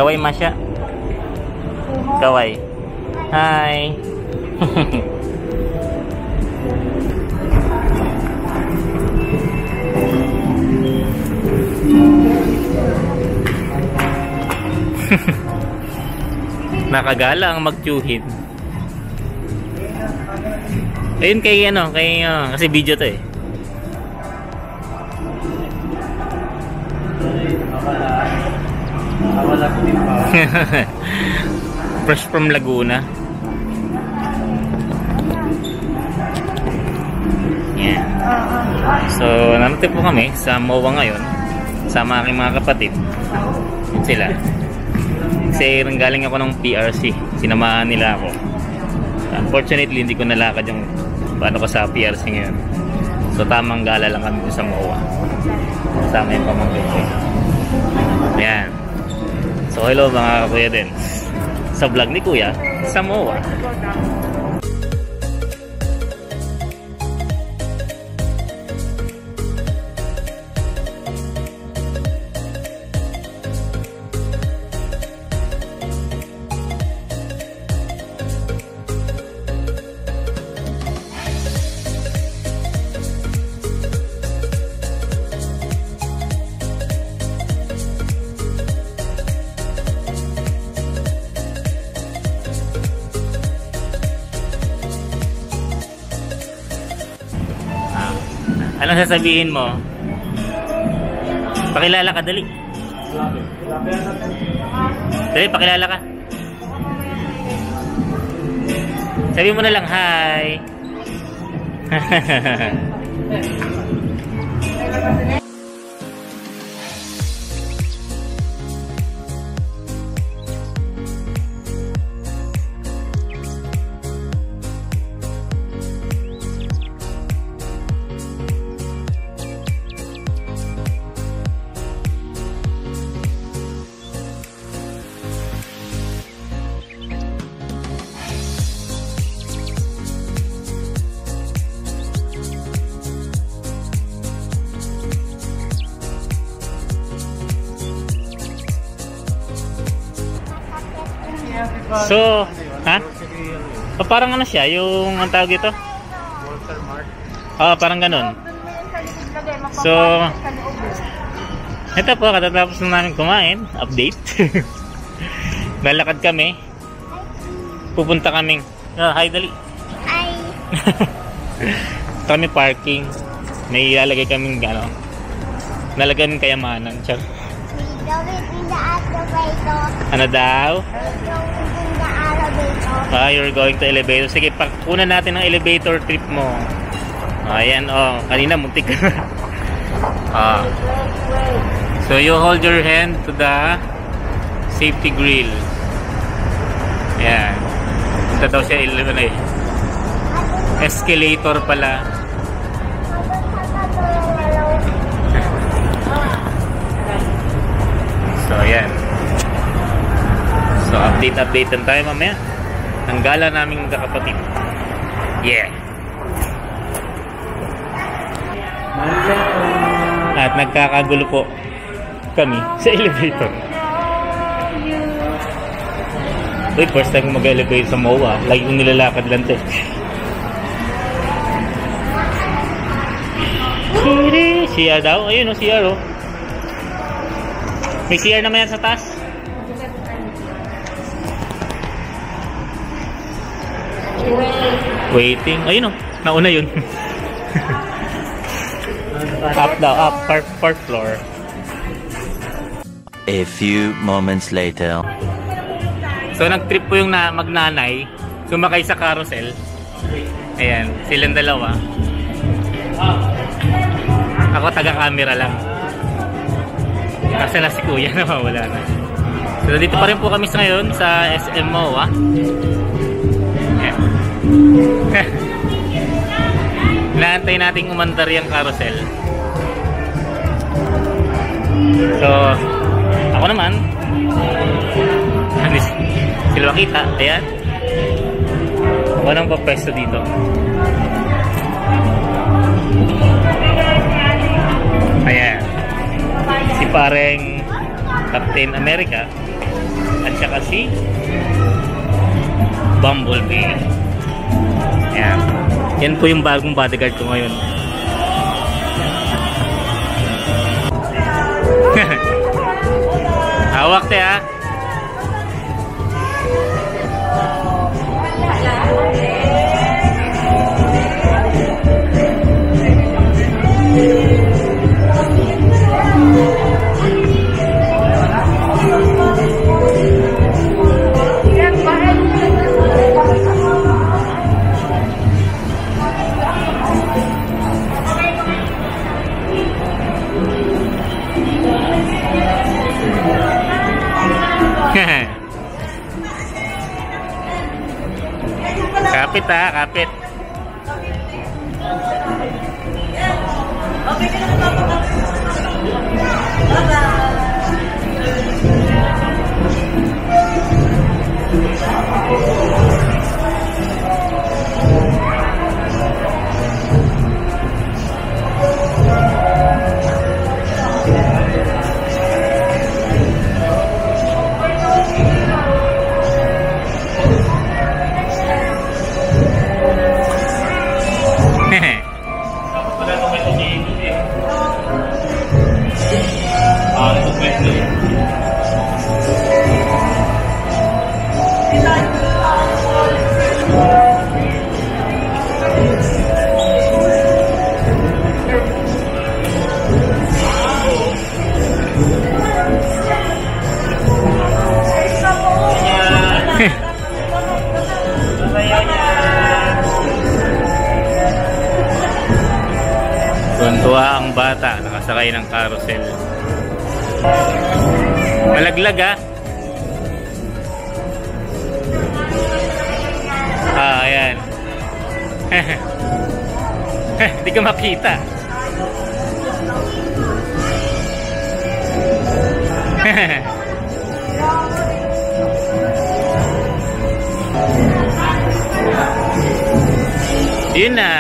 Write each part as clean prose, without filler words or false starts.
Kaway Masya. Kaway. Hi. Nakagala ang magtsuhin. Ayun kay kasi video to eh. Fresh from Laguna. Yeah. So, nandito po kami sa MOA ngayon. Sama aking mga kapatid. Yun sila. Kasi galing ako ng PRC. Sinamahan nila ako. Unfortunately, hindi ko nalakad yung paano ko sa PRC ngayon. So, tamang gala lang kami sa MOA. Kasama yung pamangkin ko. Ayan. So, hello mga kuya din. Sa vlog ni Kuya, sa MOA. Anong sasabihin mo? Pakilala ka, dali. Dali, pakilala ka. Sabi mo na lang, hi. So, ha? O, parang ano siya, yung ang tawag ito? Parang ganun. So, ito po, katatapos na namin kumain. Update. Lalakad kami. Pupunta kaming hi, dali. Hi. Kami parking. May ilalagay kaming nalagay kaming kayamanan. Char. Ano daw? You're going to elevator. Sige, pakunan natin ang elevator trip mo. Ayan, kanina muntik ka na. So you hold your hand to the safety grill. Ayan. Punta daw siya escalator pala. So ayan. So update tayo mamaya. Ang gala naming kakapatid. Yeah. At nagkakagulo po kami sa elevator. Wait, first time ko mag-elevator sa MOA. Like yung nilalakad lang to. CR daw. Ayun o, CR o. May CR naman yan sa taas. Waiting. Ayun o. Nauna yun. Up daw. Up. Fourth floor. A few moments later. So nag-trip po yung magnanay. Sumakay sa carousel. Ayan. Silang dalawa. Ako taga-camera lang. Kasi na si Kuya nawawala na. So dito pa rin po kami ngayon sa SM MOA. Naantay nating umandar yung carousel. So ako naman sila kita. Ayan. Ako nang papesto dito. Ayan. Si pareng Captain America si Bumblebee. Ayan. Yan po yung bagong bodyguard ko ngayon. Hawak te ha. Kapit ha, kapit. Tuntua ang bata, nakasakay ng carousel. Malaglag ha. Ayan. Hindi ka makita. Yun na.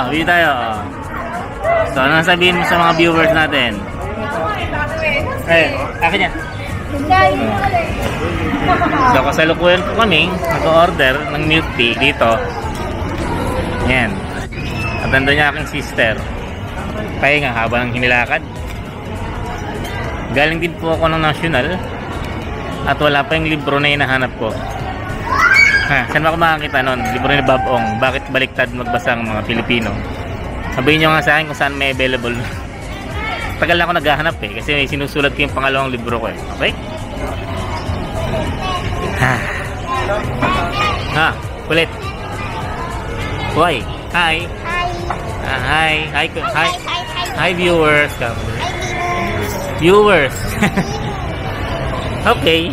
Bili tayo. So, ano sabihin mo sa mga viewers natin? Akin yan. So, kasalukuyan po kami nag-order ng milk tea dito. Yan. At nandun niya aking sister. Kaya nga, haba ng hinilakad. Galing din po ako ng National. At wala pa yung libro na hinahanap ko. Saan ba ako makakita nun? Libro ni Bob Ong, Bakit Baliktad Magbasa ang Mga Pilipino? Sabihin nyo nga sa akin kung saan may available. Tagal na ako naghahanap kasi sinusulat ko yung pangalawang libro ko Okay? Kulit. Why? Hi. Hi viewers. Viewers. Okay.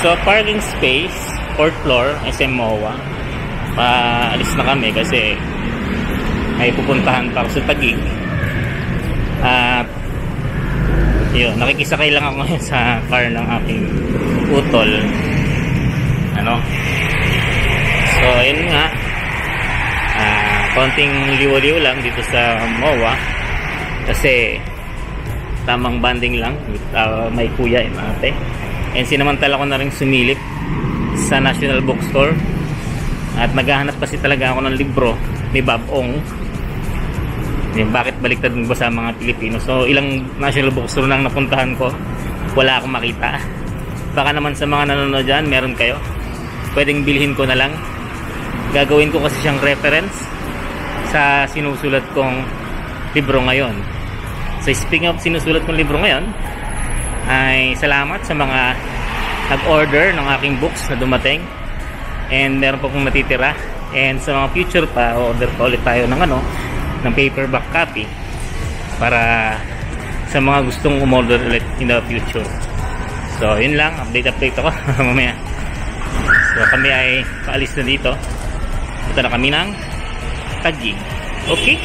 So, parking space, 4th floor, SM MOA. Paalis na kami kasi may pupuntahan pa ako sa Taguig. At yun, nakikisakay lang ako ngayon sa car ng aking utol. So, yun nga. Konting liw-liw lang dito sa MOA. Kasi tamang banding lang with may kuya and ate. And sinamantala ko na rin sumilip sa National Bookstore at maghahanap kasi talaga ako ng libro ni Bob Ong, yung Bakit Baliktad Magbasa ang Mga Pilipino. So ilang National Bookstore nang napuntahan ko, wala akong makita. Baka naman sa mga nanonood dyan meron kayo, pwedeng bilhin ko na lang. Gagawin ko kasi siyang reference sa sinusulat kong libro ngayon. So speaking of sinusulat kong libro ngayon, ay salamat sa mga nag-order ng aking books na dumating. And meron pa pong natitira. And sa mga future pa, order pa ulit tayo ng ng paperback copy para sa mga gustong umorder ulit in the future. So yun lang, update ako mamaya. So kami ay paalis na dito. Punta na kami ng Taguig. Okay?